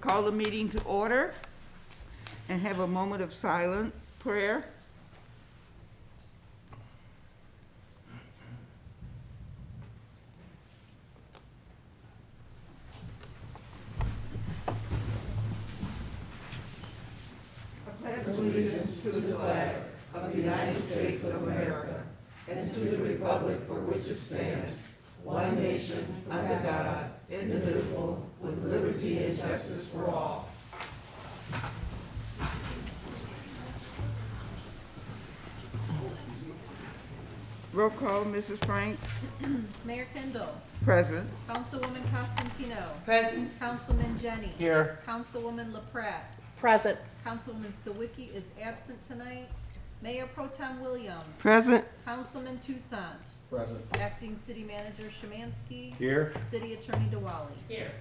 call the meeting to order and have a moment of silence prayer. I pledge allegiance to the flag of the United States of America and to the republic for which it stands, one nation, under God, indivisible, with liberty and justice for all. Roll call, Mrs. Franks. Mayor Kendall. Present. Councilwoman Costantino. Present. Councilman Jenny. Here. Councilwoman LaPratt. Present. Councilwoman Sawicki is absent tonight. Mayor Pro Tem Williams. Present. Councilman Toussaint. Present. Acting City Manager Szymanski. Here. City Attorney DeWally. Here.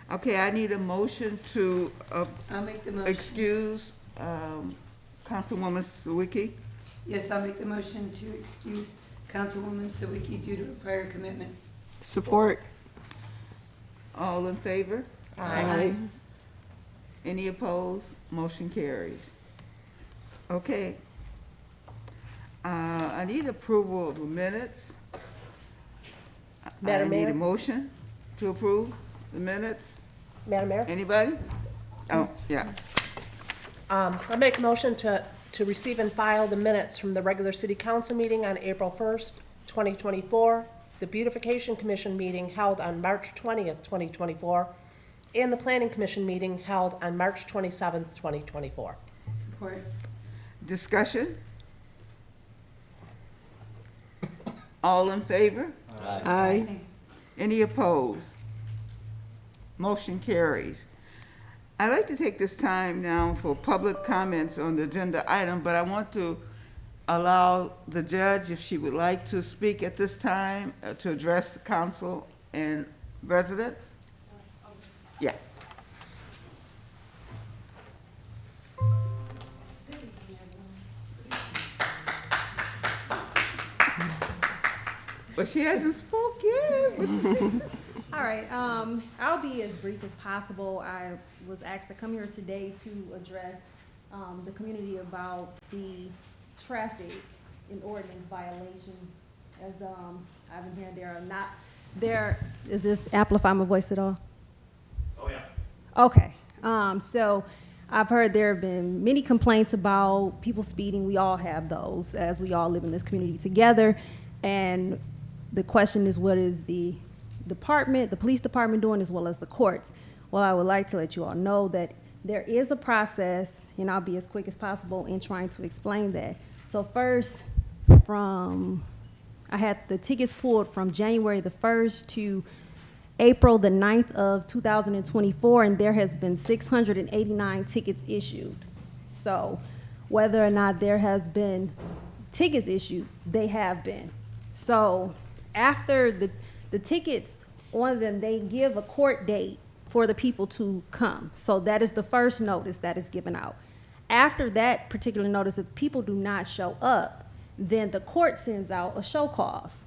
Okay, I need a motion to I'll make the motion. excuse Councilwoman Sawicki. Yes, I'll make the motion to excuse Councilwoman Sawicki due to a prior commitment. Support. All in favor? Aye. Any opposed? Motion carries. Okay. I need approval of the minutes. Madam I need Mayor? a motion to approve the minutes. Madam Mayor, Anybody? Oh, yeah. I make a motion to receive and file the minutes from the regular city council meeting on April 1st, 2024, the beautification commission meeting held on March 20th, 2024, and the planning commission meeting held on March 27th, 2024. Support. Discussion? All in favor? Aye. Any opposed? Motion carries. I'd like to take this time now for public comments on the agenda item, but I want to allow the judge, if she would like to speak at this time, to address the council and residents. Yeah. But she hasn't spoken. All right, I'll be as brief as possible. I was asked to come here today to address the community about the traffic and ordinance violations. As I've been hearing, is this amplify my voice at all? Oh, yeah. Okay, so I've heard there have been many complaints about people speeding. We all have those, as we all live in this community together. And the question is, what is the police department doing, as well as the courts? Well, I would like to let you all know that there is a process, and I'll be as quick as possible in trying to explain that. So first, I had the tickets pulled from January the 1st to April the 9th of 2024, and there has been 689 tickets issued. So whether or not there has been tickets issued, they have been. So after the tickets on them, they give a court date for the people to come. So that is the first notice that is given out. After that particular notice, if people do not show up, then the court sends out a show cause.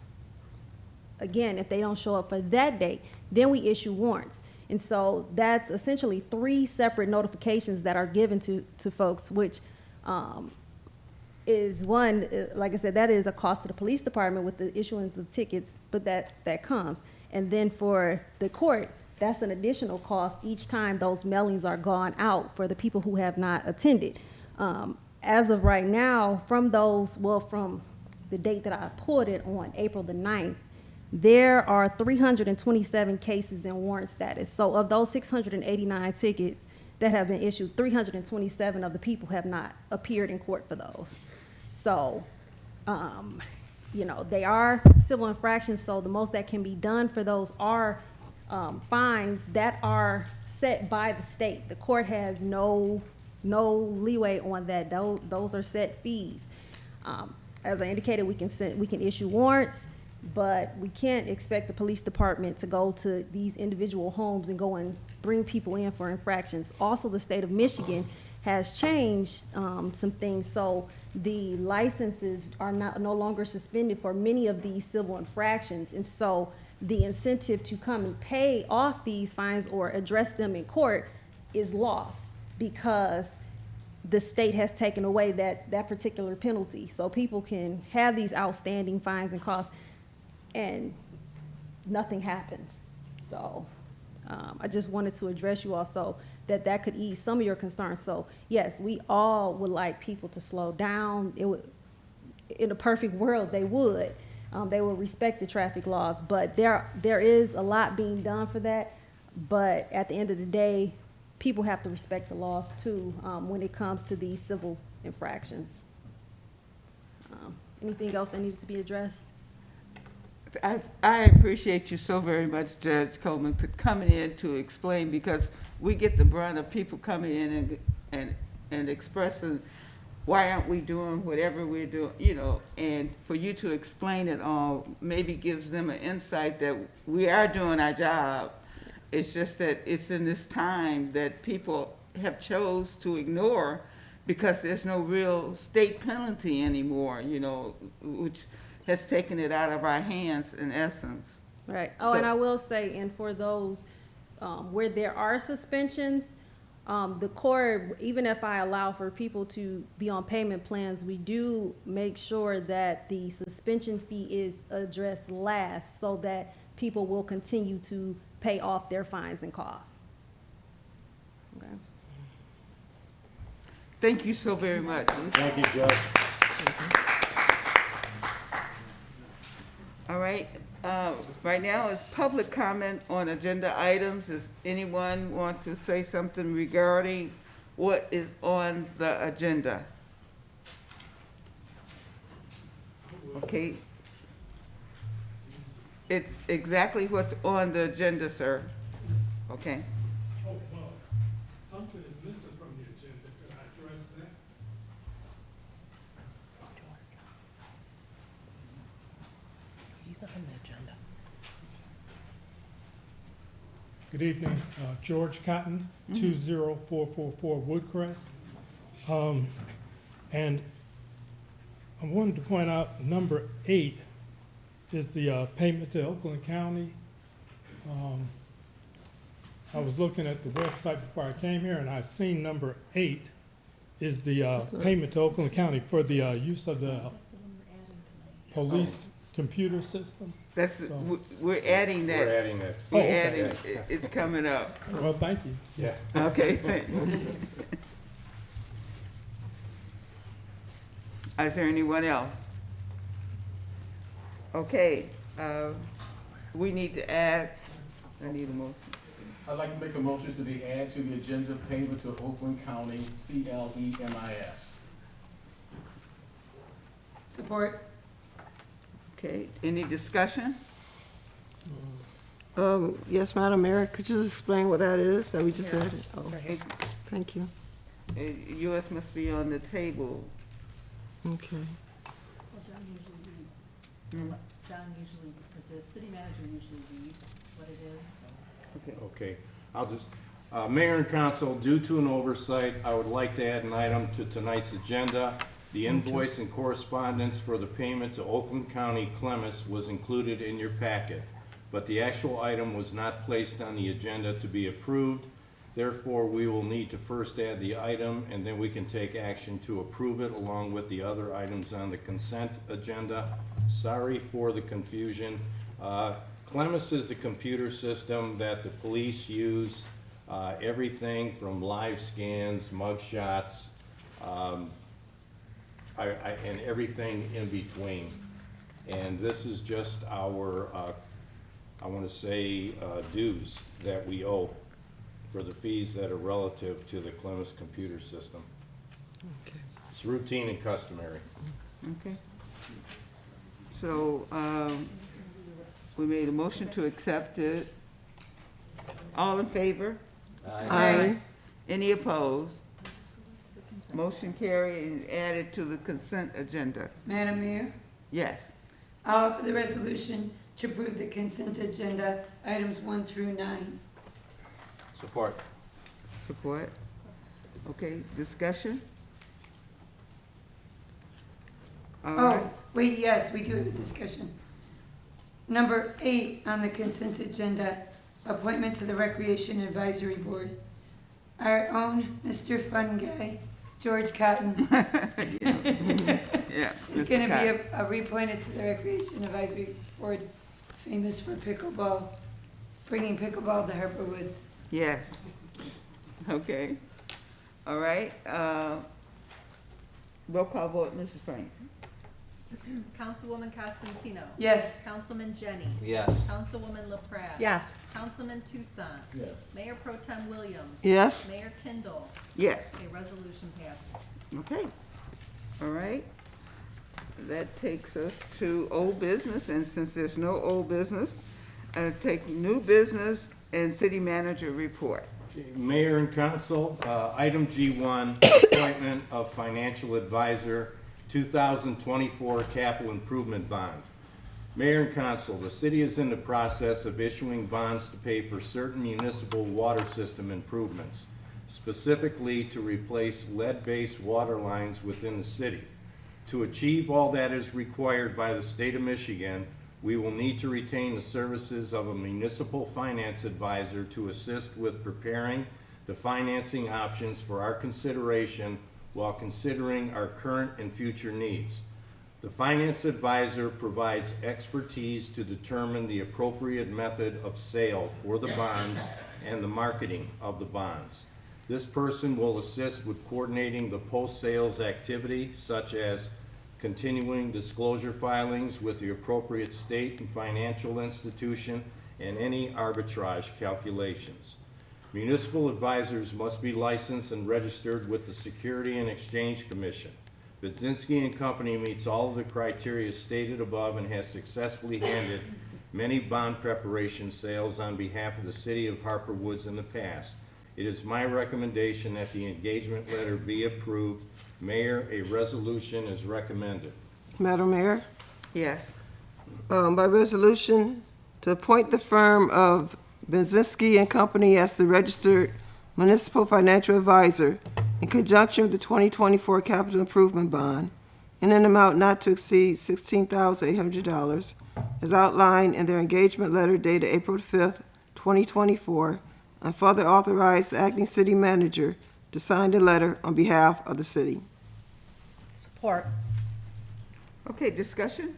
Again, if they don't show up for that date, then we issue warrants. And so that's essentially 3 separate notifications that are given to folks, which is one, like I said, that is a cost to the police department with the issuance of tickets, but that comes. And then for the court, that's an additional cost each time those mailings are gone out for the people who have not attended. As of right now, from the date that I pulled it on, April the 9th, there are 327 cases in warrant status. So of those 689 tickets that have been issued, 327 of the people have not appeared in court for those. So, they are civil infractions, so the most that can be done for those are fines that are set by the state. The court has no leeway on that. Those are set fees. As I indicated, we can issue warrants, but we can't expect the police department to go to these individual homes and go and bring people in for infractions. Also, the state of Michigan has changed some things, so the licenses are no longer suspended for many of these civil infractions, and so the incentive to come and pay off these fines or address them in court is lost because the state has taken away that particular penalty. So people can have these outstanding fines and costs and nothing happens. So I just wanted to address you also that could ease some of your concerns. So yes, we all would like people to slow down. It would, in a perfect world, they would. They would respect the traffic laws, but there is a lot being done for that. But at the end of the day, people have to respect the laws too when it comes to these civil infractions. Anything else that needed to be addressed? I appreciate you so very much, Judge Coleman, for coming in to explain, because we get the brunt of people coming in and expressing why aren't we doing whatever we're doing, you know, and for you to explain it all maybe gives them an insight that we are doing our job. It's just that it's in this time that people have chose to ignore because there's no real state penalty anymore, you know, which has taken it out of our hands in essence. Right. Oh, and So- I will say, and for those where there are suspensions, the court, even if I allow for people to be on payment plans, we do make sure that the suspension fee is addressed last so that people will continue to pay off their fines and costs. Okay. Thank you so very much. Thank you, Judge. All right, right now is public comment on agenda items. Does anyone want to say something regarding what is on the agenda? Okay. It's exactly what's on the agenda, sir. Okay. Oh, well, something is missing from the agenda. Could I address that? He's not on the agenda. Good evening, George Cotton, 20444 Woodcrest. And I wanted to point out number 8 is the payment to Oakland County. I was looking at the website before I came here, and I seen number 8 is the payment to Oakland County for the use of the police computer system. That's, we're adding We're that. adding that. We're okay. adding, it's coming up. Well, thank you. Yeah. Okay, thanks. Is there anyone else? Okay, we need to add, I need a motion. I'd like to make a motion to the add to the agenda payment to Oakland County CLEMIS. Support. Okay, any discussion? Yes, Madam Mayor, could you explain what that is that we just Yeah. added? Oh, thank you. Yours must be on the table. Okay. Well, John usually reads, the city manager usually reads what it is, so. Okay. Okay, I'll just, Mayor and Council, due to an oversight, I would like to add an item to tonight's agenda. The invoice and correspondence for the payment to Oakland County Clemis was included in your packet, but the actual item was not placed on the agenda to be approved. Therefore, we will need to first add the item, and then we can take action to approve it along with the other items on the consent agenda. Sorry for the confusion. Clemis is the computer system that the police use, everything from live scans, mug shots, and everything in between. And this is just our, I want to say, dues that we owe for the fees that are relative to the Clemis computer system. Okay. It's routine and customary. Okay. So, we made a motion to accept it. All in favor? Aye. Any opposed? Motion carried and added to the consent agenda. Madam Mayor, Yes. I'll offer the resolution to approve the consent agenda, items 1 through 9. Support. Support. Okay, discussion? All right. Oh, wait, yes, we do have a discussion. Number 8 on the consent agenda, appointment to the Recreation Advisory Board. Our own Mr. Fun Guy, George Cotton, Yeah. is Mr. gonna be Cotton. reappointed to the Recreation Advisory Board, famous for pickleball, bringing pickleball to Harper Woods. Yes. Okay. All right, roll call vote, Mrs. Frank. Councilwoman Costantino. Yes. Councilman Jenny. Yes. Councilwoman LaPrada. Yes. Councilman Tucson. Yes. Mayor Pro Tem Williams. Yes. Mayor Kindle. Yes. A resolution passes. Okay. All right. That takes us to old business, and since there's no old business, take new business and city manager report. Mayor and council, item G1, appointment of financial advisor, 2024 capital improvement bond. Mayor and council, the city is in the process of issuing bonds to pay for certain municipal water system improvements, specifically to replace lead-based water lines within the city. To achieve all that is required by the state of Michigan, we will need to retain the services of a municipal finance advisor to assist with preparing the financing options for our consideration while considering our current and future needs. The finance advisor provides expertise to determine the appropriate method of sale for the bonds and the marketing of the bonds. This person will assist with coordinating the post-sales activity, such as continuing disclosure filings with the appropriate state and financial institution, and any arbitrage calculations. Municipal advisors must be licensed and registered with the Security and Exchange Commission. Budzinski and Company meets all of the criteria stated above and has successfully handled many bond preparation sales on behalf of the city of Harper Woods in the past. It is my recommendation that the engagement letter be approved. Mayor, a resolution is recommended. Madam Mayor, Yes. by resolution to appoint the firm of Benzinski and Company as the registered municipal financial advisor in conjunction with the 2024 capital improvement bond in an amount not to exceed $16,800 as outlined in their engagement letter dated April 5th, 2024, and further authorize the acting city manager to sign the letter on behalf of the city. Support. Okay, discussion?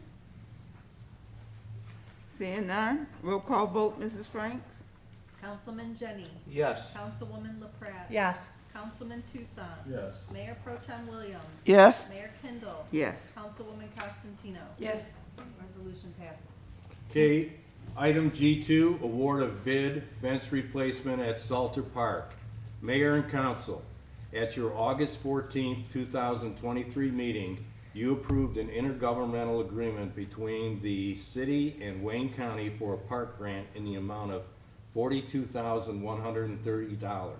Seeing none, roll call vote, Mrs. Franks? Councilman Jenny. Yes. Councilwoman LaPrada. Yes. Councilman Tucson. Yes. Mayor Pro Tem Williams. Yes. Mayor Kindle. Yes. Councilwoman Costantino. Yes. Resolution passes. Okay, item G2, award of bid fence replacement at Salter Park. Mayor and council, at your August 14th, 2023 meeting, you approved an intergovernmental agreement between the city and Wayne County for a park grant in the amount of $42,130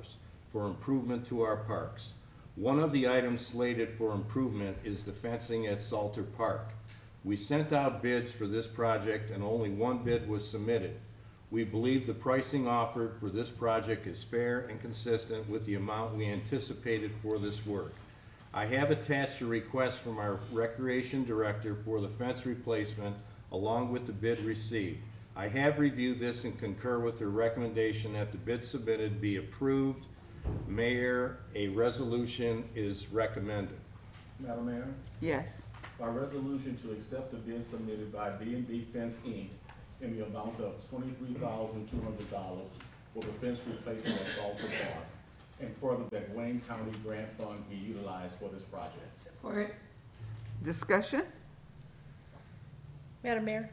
for improvement to our parks. One of the items slated for improvement is the fencing at Salter Park. We sent out bids for this project and only one bid was submitted. We believe the pricing offered for this project is fair and consistent with the amount we anticipated for this work. I have attached a request from our recreation director for the fence replacement along with the bid received. I have reviewed this and concur with her recommendation that the bid submitted be approved. Mayor, a resolution is recommended. Madam Mayor, Yes. by resolution to accept the bid submitted by B&B Fence Inc. in the amount of $23,200 for the fence replacement at Salter Park, and further that Wayne County grant funds be utilized for this project. Support. Discussion? Madam Mayor?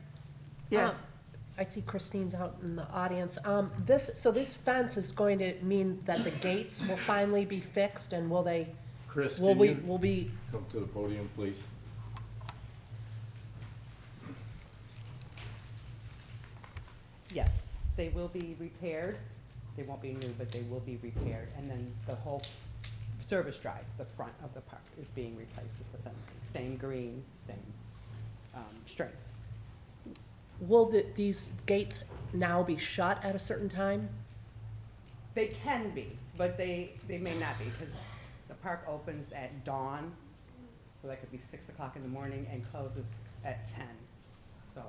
Yes. I see Christine's out in the audience. This fence is going to mean that the gates will finally be fixed, and will be, Chris, can you will be, come to the podium, please? Yes, they will be repaired. They won't be new, but they will be repaired. And then the whole service drive, the front of the park, is being replaced with the fencing. Same green, same strength. will these gates now be shut at a certain time? They can be, but they may not be, because the park opens at dawn, so that could be 6 o'clock in the morning, and closes at 10. So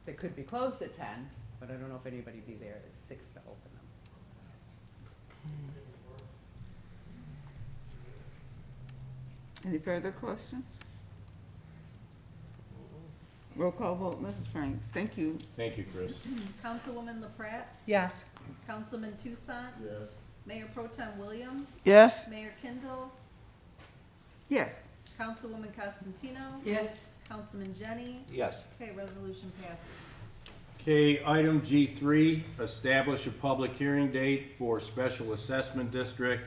they could be closed at 10, but I don't know if anybody be there at 6 to open them. Any further questions? Roll call vote, Mrs. Franks. Thank you. Thank you, Chris. Councilwoman LaPrat, Yes. Councilman Tucson, Yes. Mayor Pro Tem Williams, Yes. Mayor Kindle, Yes. Councilwoman Costantino, Yes. Councilman Jenny. Yes. Okay, resolution passes. Okay, item G3, establish a public hearing date for special assessment district.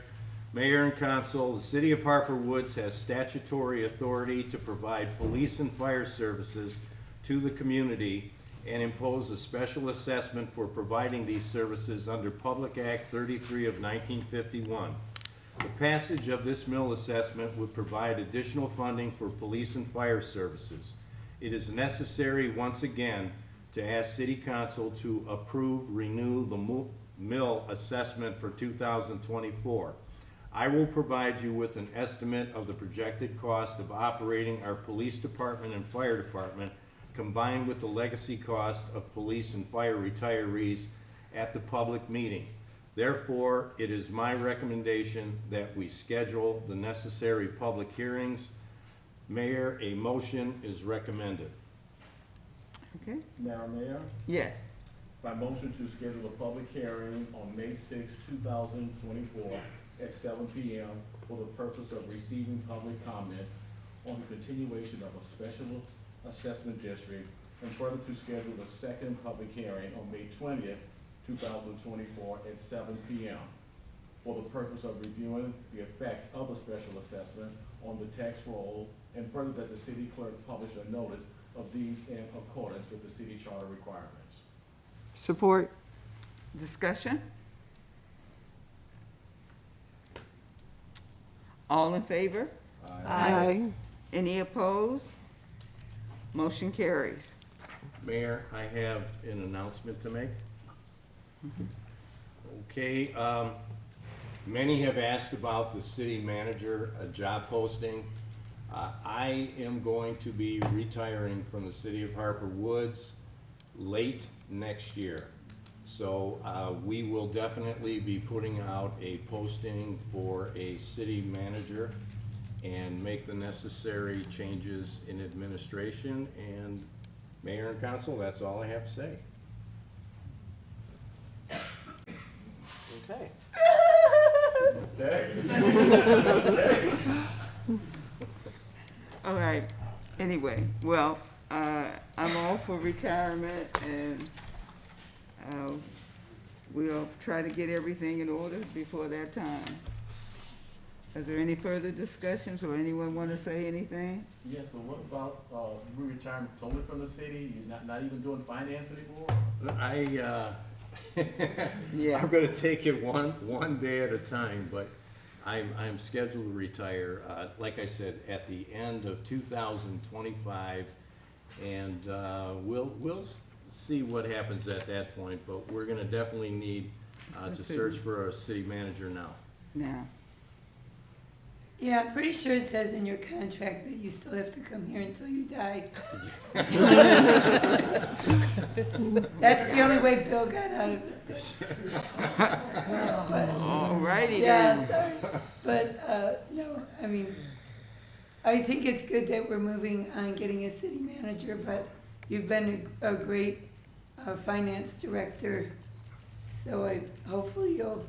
Mayor and council, the city of Harper Woods has statutory authority to provide police and fire services to the community and impose a special assessment for providing these services under Public Act 33 of 1951. The passage of this mill assessment would provide additional funding for police and fire services. It is necessary, once again, to ask City Council to renew the mill assessment for 2024. I will provide you with an estimate of the projected cost of operating our police department and fire department, combined with the legacy cost of police and fire retirees at the public meeting. Therefore, it is my recommendation that we schedule the necessary public hearings. Mayor, a motion is recommended. Okay? Madam Mayor, Yes. by motion to schedule a public hearing on May 6, 2024 at 7 p.m. for the purpose of receiving public comment on the continuation of a special assessment district, and further to schedule a second public hearing on May 20th, 2024 at 7 p.m. for the purpose of reviewing the effects of a special assessment on the tax roll, and further that the city clerk publish a notice of these in accordance with the city charter requirements. Support. Discussion? All in favor? Aye. Any opposed? Motion carries. Mayor, I have an announcement to make. Okay, many have asked about the city manager, job posting. I am going to be retiring from the city of Harper Woods late next year. So, we will definitely be putting out a posting for a city manager and make the necessary changes in administration. And Mayor and council, that's all I have to say. Okay. All right. Anyway, well, I'm all for retirement, and we'll try to get everything in order before that time. Is there any further discussions, or anyone want to say anything? Yes, but what about, you retiring totally from the city, you're not even doing finance anymore? Yeah. I'm gonna take it one day at a time, but I'm scheduled to retire, like I said, at the end of 2025. And, we'll see what happens at that point, but we're gonna definitely need, to search for a city manager now. Now, Yeah, I'm pretty sure it says in your contract that you still have to come here until you die. That's the only way Bill got out of it. all righty Yeah, then. sorry. But, no, I mean, I think it's good that we're moving on getting a city manager, but you've been a great finance director, so hopefully you'll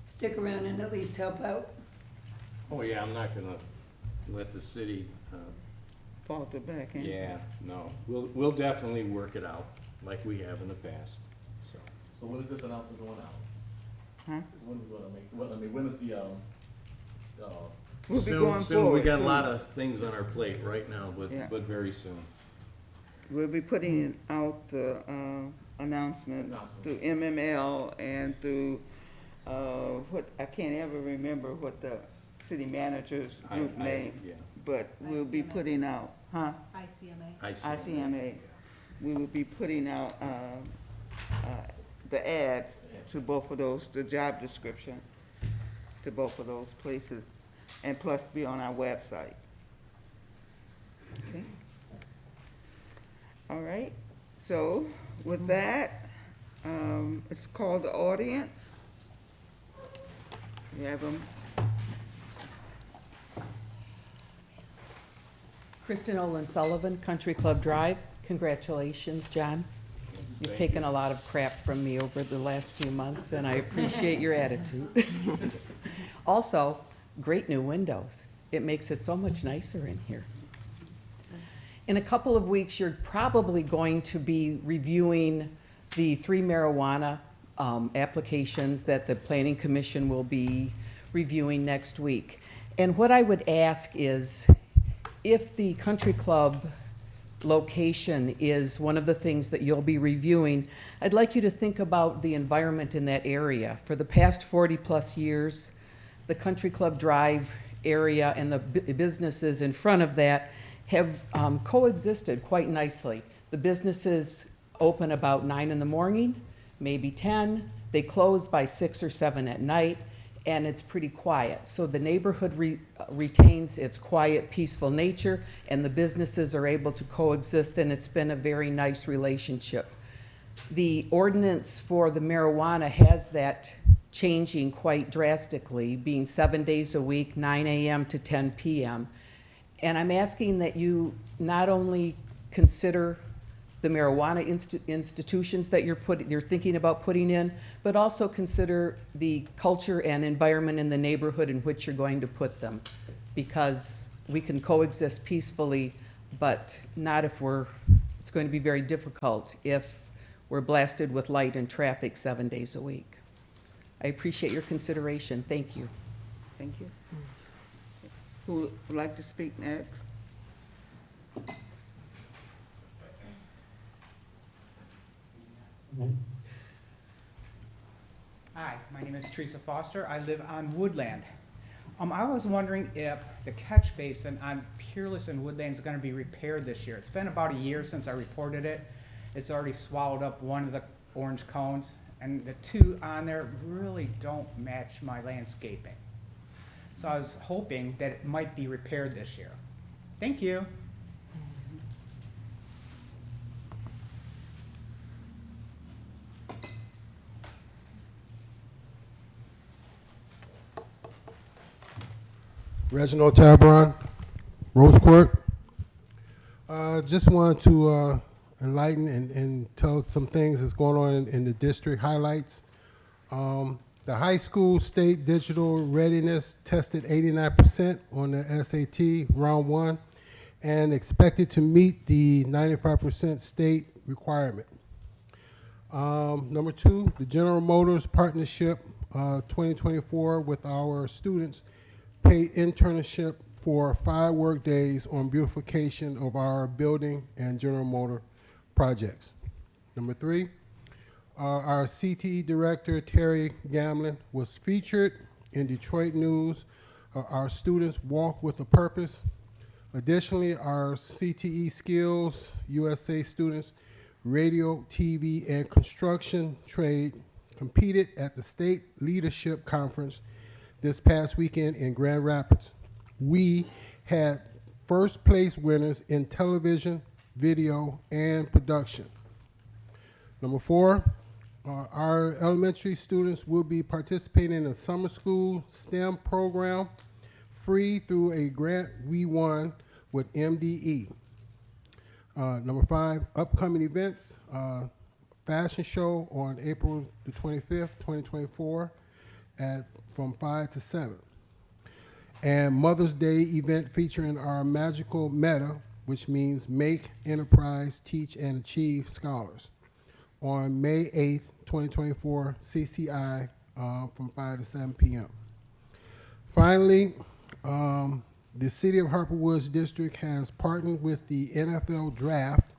stick around and at least help out. Oh, yeah, I'm not gonna let the city, Falter back in. yeah, no, we'll definitely work it out like we have in the past, so. So when is this announcement going out? Huh? When we gonna make, well, I mean, when is the, We'll be Soon- going soon. We forward got a soon. lot of things on our plate right now, Yeah. but very soon. We'll be putting out the announcement through MML and through, what, I can't ever remember what the city manager's group name, Yeah, but we'll be ICMA. putting out, huh? ICMA. I see. ICMA. We will be putting out the ads to both of those, the job description to both of those places, and plus be on our website. Okay? All right, so with that, it's called the audience. We have them. Kristen Olin Sullivan, Country Club Drive. Congratulations, John. You've taken a lot of crap from me over the last few months, and I appreciate your attitude. Also, great new windows. It makes it so much nicer in here. In a couple of weeks, you're probably going to be reviewing the 3 marijuana applications that the Planning Commission will be reviewing next week. And what I would ask is, if the country club location is one of the things that you'll be reviewing, I'd like you to think about the environment in that area. For the past 40-plus years, the Country Club Drive area and the businesses in front of that have coexisted quite nicely. The businesses open about 9 in the morning, maybe 10. They close by 6 or 7 at night, and it's pretty quiet. So the neighborhood retains its quiet, peaceful nature, and the businesses are able to coexist, and it's been a very nice relationship. The ordinance for the marijuana has that changing quite drastically, being 7 days a week, 9 a.m. to 10 p.m. And I'm asking that you not only consider the marijuana institutions that you're thinking about putting in, but also consider the culture and environment in the neighborhood in which you're going to put them. Because we can coexist peacefully, but not if it's going to be very difficult if we're blasted with light and traffic 7 days a week. I appreciate your consideration. Thank you. Thank you. Who would like to speak next? Hi, my name is Teresa Foster. I live on Woodland. I was wondering if the catch basin on Peerless and Woodland is going to be repaired this year. It's been about a year since I reported it. It's already swallowed up one of the orange cones, and the two on there really don't match my landscaping. So I was hoping that it might be repaired this year. Thank you. Reginald Tabron, Rose Court. Just wanted to enlighten and tell some things that's going on in the district highlights. The high school state digital readiness tested 89% on the SAT round 1 and expected to meet the 95% state requirement. Number 2, the General Motors Partnership 2024 with our students paid internship for 5 work days on beautification of our building and General Motor projects. Number 3, our CTE director, Terry Gamlin, was featured in Detroit News. Our students walk with a purpose. Additionally, our CTE Skills USA students, radio, TV, and construction trade competed at the State Leadership Conference this past weekend in Grand Rapids. We had first place winners in television, video, and production. Number 4, our elementary students will be participating in a summer school STEM program free through a grant we won with MDE. Number 5, upcoming events, fashion show on April the 25th, 2024 from 5 to 7. And Mother's Day event featuring our magical META, which means Make, Enterprise, Teach, and Achieve Scholars, on May 8th, 2024, CCI from 5 to 7 p.m. Finally, the City of Harper Woods District has partnered with the NFL Draft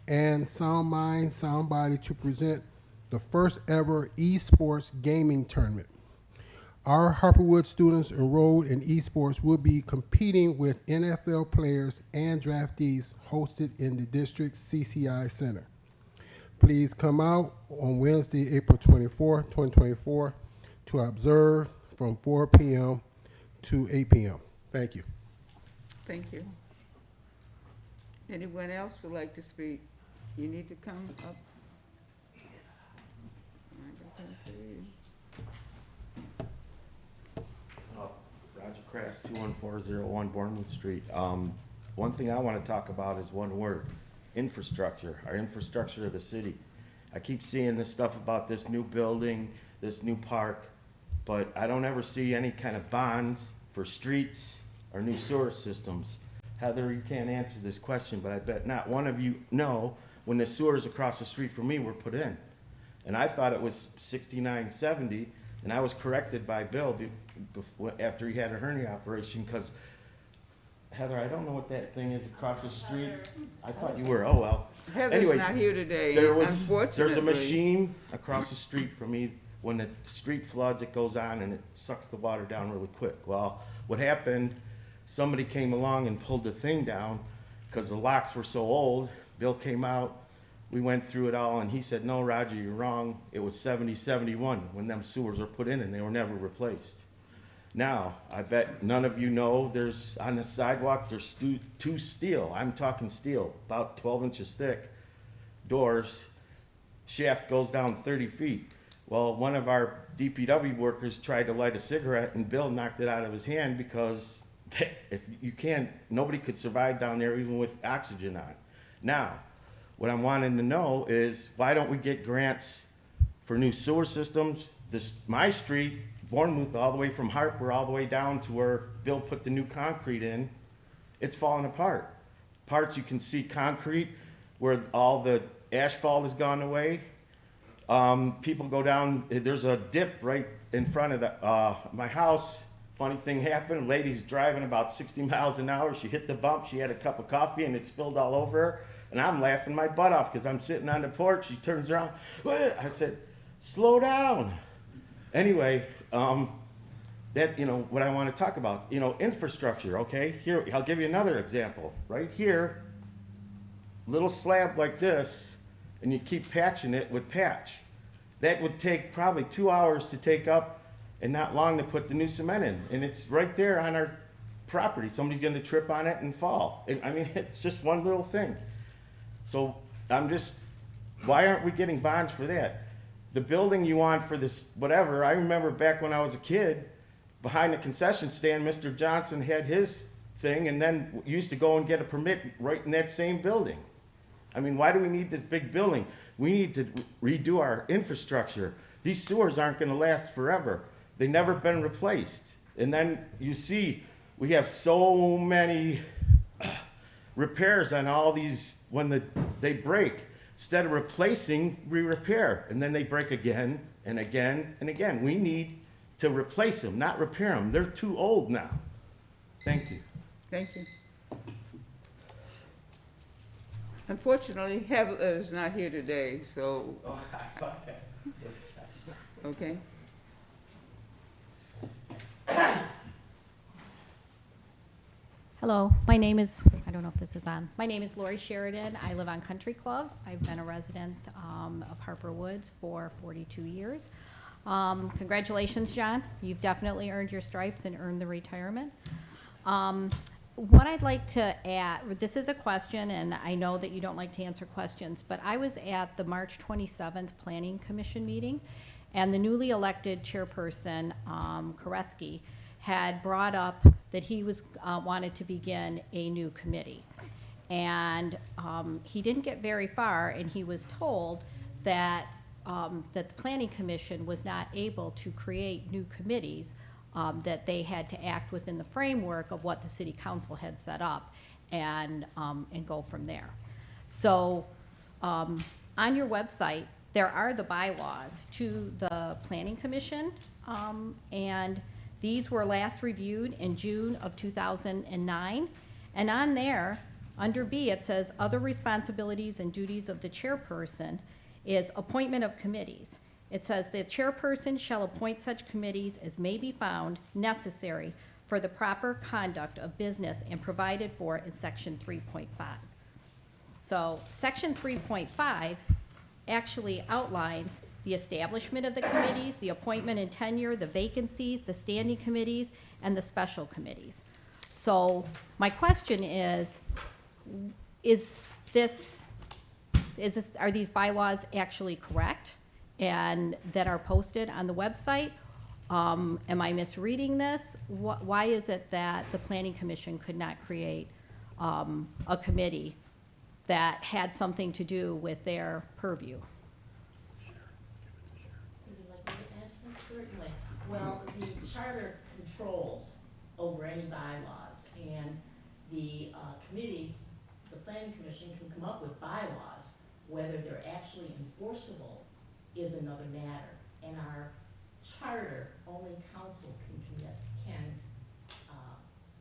and Sound Mind, Sound Body to present the first ever esports gaming tournament. Our Harper Woods students enrolled in esports will be competing with NFL players and draftees hosted in the district's CCI Center. Please come out on Wednesday, April 24, 2024 to observe from 4 p.m. to 8 p.m. Thank you. Thank you. Anyone else would like to speak? You need to come up. Roger Krass, 21401 Bournemouth Street. one thing I want to talk about is one word: infrastructure, our infrastructure of the city. I keep seeing this stuff about this new building, this new park, but I don't ever see any kind of bonds for streets or new sewer systems. Heather, you can't answer this question, but I bet not one of you know when the sewers across the street from me were put in. And I thought it was 6970, and I was corrected by Bill after he had a hernia operation, because Heather, I don't know what that thing is across the street. I thought you were, oh well. Heather's Anyway, not here today, there's unfortunately. a machine across the street from me. When the street floods, it goes on and it sucks the water down really quick. Well, what happened, somebody came along and pulled the thing down because the locks were so old. Bill came out, we went through it all, and he said, no, Roger, you're wrong. It was 70-71 when them sewers were put in, and they were never replaced. Now, I bet none of you know, there's, on the sidewalk, there's two steel, I'm talking steel, about 12 inches thick, doors. Shaft goes down 30 feet. Well, one of our DPW workers tried to light a cigarette, and Bill knocked it out of his hand because if you can't, nobody could survive down there even with oxygen on. Now, what I'm wanting to know is, why don't we get grants for new sewer systems? My street, Bournemouth, all the way from Harper all the way down to where Bill put the new concrete in, it's falling apart. Parts you can see concrete where all the asphalt has gone away. People go down, there's a dip right in front of my house. Funny thing happened, a lady's driving about 60 miles an hour. She hit the bump, she had a cup of coffee and it spilled all over her. And I'm laughing my butt off because I'm sitting on the porch. She turns around, I said, slow down. Anyway, that, what I want to talk about, infrastructure, okay? Here, I'll give you another example. Right here, little slab like this, and you keep patching it with patch. That would take probably 2 hours to take up and not long to put the new cement in. And it's right there on our property. Somebody's going to trip on it and fall. I mean, it's just one little thing. So why aren't we getting bonds for that? The building you want for this, whatever, I remember back when I was a kid, behind the concession stand, Mr. Johnson had his thing and then used to go and get a permit right in that same building. I mean, why do we need this big building? We need to redo our infrastructure. These sewers aren't gonna last forever. They've never been replaced. And then you see, we have so many repairs on all these, when they break. Instead of replacing, we repair, and then they break again and again and again. We need to replace them, not repair them. They're too old now. Thank you. Thank you. Unfortunately, Heather is not here today, so. Oh, I thought that was. Okay. Hello, my name is, I don't know if this is on. My name is Lori Sheridan. I live on Country Club. I've been a resident of Harper Woods for 42 years. Congratulations, John. You've definitely earned your stripes and earned the retirement. What I'd like to add, this is a question, and I know that you don't like to answer questions, but I was at the March 27th Planning Commission meeting, and the newly elected chairperson, Koreski, had brought up that he was wanted to begin a new committee. And he didn't get very far, and he was told that, that the Planning Commission was not able to create new committees, that they had to act within the framework of what the City Council had set up and go from there. So on your website, there are the bylaws to the Planning Commission, and these were last reviewed in June of 2009. And on there, under B, it says, other responsibilities and duties of the chairperson is appointment of committees. It says the chairperson shall appoint such committees as may be found necessary for the proper conduct of business and provided for in section 3.5. So section 3.5 actually outlines the establishment of the committees, the appointment and tenure, the vacancies, the standing committees, and the special committees. So my question is are these bylaws actually correct and that are posted on the website? Am I misreading this? Why is it that the Planning Commission could not create a committee that had something to do with their purview. Would you like me to answer? Certainly. Well, the charter controls over any bylaws, and the committee, the planning commission, can come up with bylaws. Whether they're actually enforceable is another matter. And our charter, only council can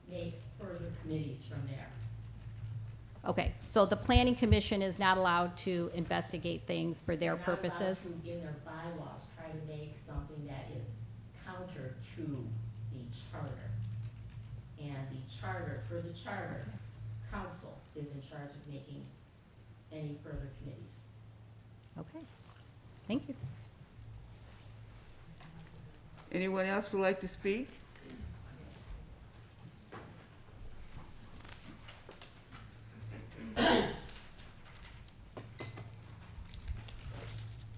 make further committees from there. Okay, so the planning commission is not allowed to investigate things for their They're not allowed purposes? to, in their bylaws, try to make something that is counter to the charter. And the charter, for the charter, council is in charge of making any further committees. Okay, thank you. Anyone else would like to speak?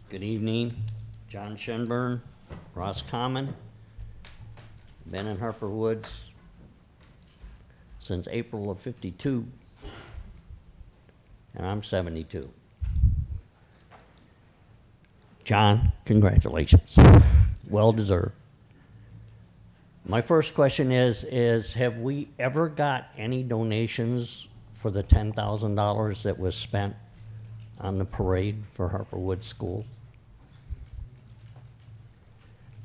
Good evening, John Shenburne, Ross Common. Been in Harper Woods since April of '52, and I'm 72. John, congratulations. Well deserved. My first question is have we ever got any donations for the $10,000 that was spent on the parade for Harper Woods School?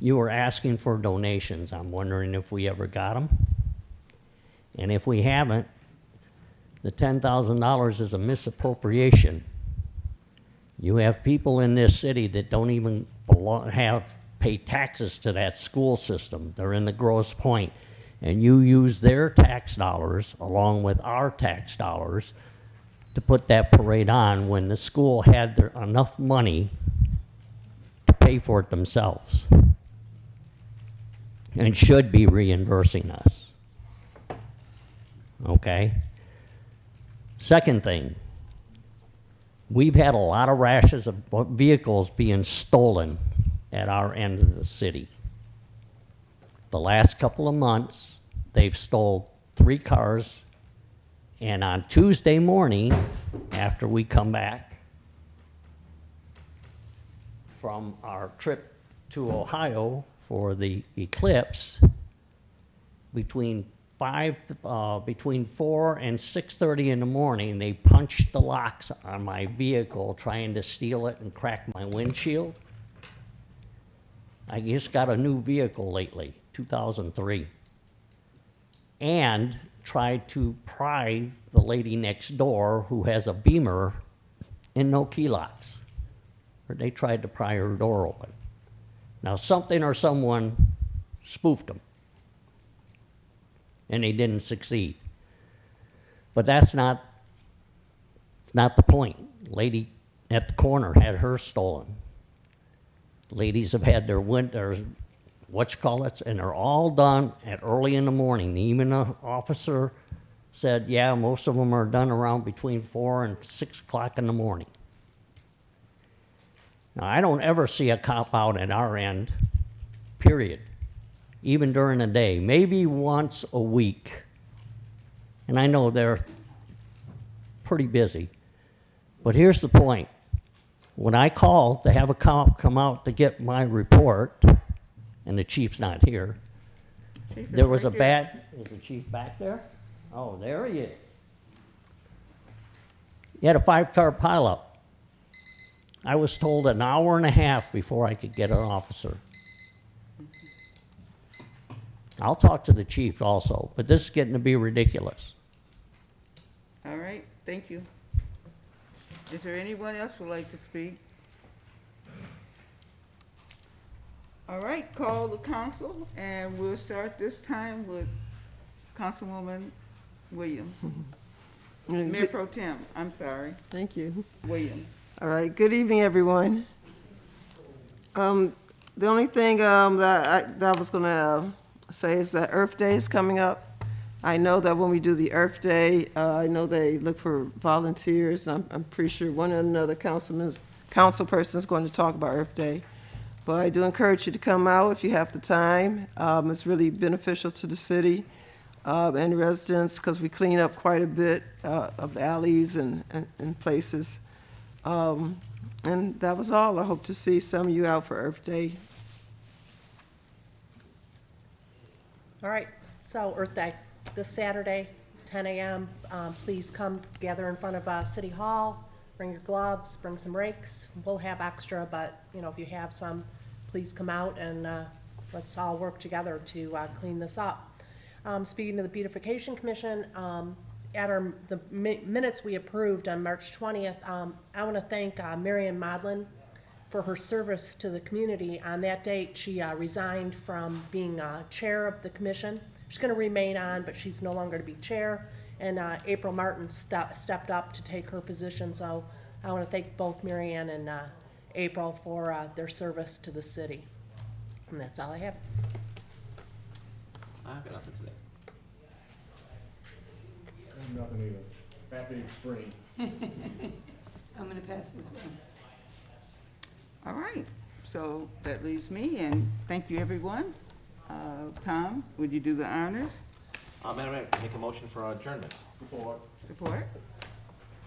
You were asking for donations. I'm wondering if we ever got them. And if we haven't, the $10,000 is a misappropriation. You have people in this city that don't even pay taxes to that school system. They're in the Grosse Pointe. And you use their tax dollars along with our tax dollars to put that parade on when the school had enough money to pay for it themselves and should be reimbursing us. Okay? Second thing, we've had a lot of rashes of vehicles being stolen at our end of the city. The last couple of months, they've stole 3 cars, and on Tuesday morning, after we come back from our trip to Ohio for the eclipse, between 4 and 6:30 in the morning, they punched the locks on my vehicle trying to steal it and crack my windshield. I just got a new vehicle lately, 2003, and tried to pry the lady next door who has a Beamer and no key locks. Or they tried to pry her door open. Now something or someone spoofed them, and they didn't succeed. But that's not the point. Lady at the corner had hers stolen. Ladies have had their and they're all done at early in the morning. Even the officer said, yeah, most of them are done around between 4 and 6 o'clock in the morning. Now, I don't ever see a cop out at our end, period, even during the day, maybe once a week. And I know they're pretty busy. But here's the point. When I call to have a cop come out to get my report, and the chief's not here, there was a bad, is the chief back there? Oh, there he is. He had a 5-car pileup. I was told an hour and a half before I could get an officer. I'll talk to the chief also, but this is getting to be ridiculous. All right, thank you. Is there anyone else who would like to speak? All right, call the council, and we'll start this time with Councilwoman Williams. Mayor Pro Tem, I'm sorry, Thank you. Williams. All right, good evening, everyone. The only thing that I was gonna say is that Earth Day is coming up. I know that when we do the Earth Day, I know they look for volunteers. I'm pretty sure one or another council person is going to talk about Earth Day. But I do encourage you to come out if you have the time. It's really beneficial to the city. and residents, because we clean up quite a bit of the alleys and places. And that was all. I hope to see some of you out for Earth Day. All right, so Earth Day, this Saturday, 10 a.m. Please come gather in front of City Hall, bring your gloves, bring some rakes. We'll have extra, but, you know, if you have some, please come out and let's all work together to clean this up. Speaking of the Beautification Commission, at the minutes we approved on March 20th, I want to thank Marian Modlin for her service to the community. On that date, she resigned from being chair of the commission. She's going to remain on, but she's no longer to be chair. And April Martin stepped up to take her position. So I want to thank both Marianne and April for their service to the city. And that's all I have. I've got nothing today. Nothing either. Happy extreme. I'm gonna pass this one. All right, so that leaves me, and thank you, everyone. Tom, would you do the honors? Madam Mayor, make a motion for adjournment. Support. Support?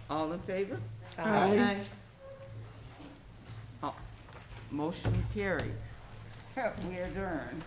All in favor? Aye. Motion carries. We adjourn.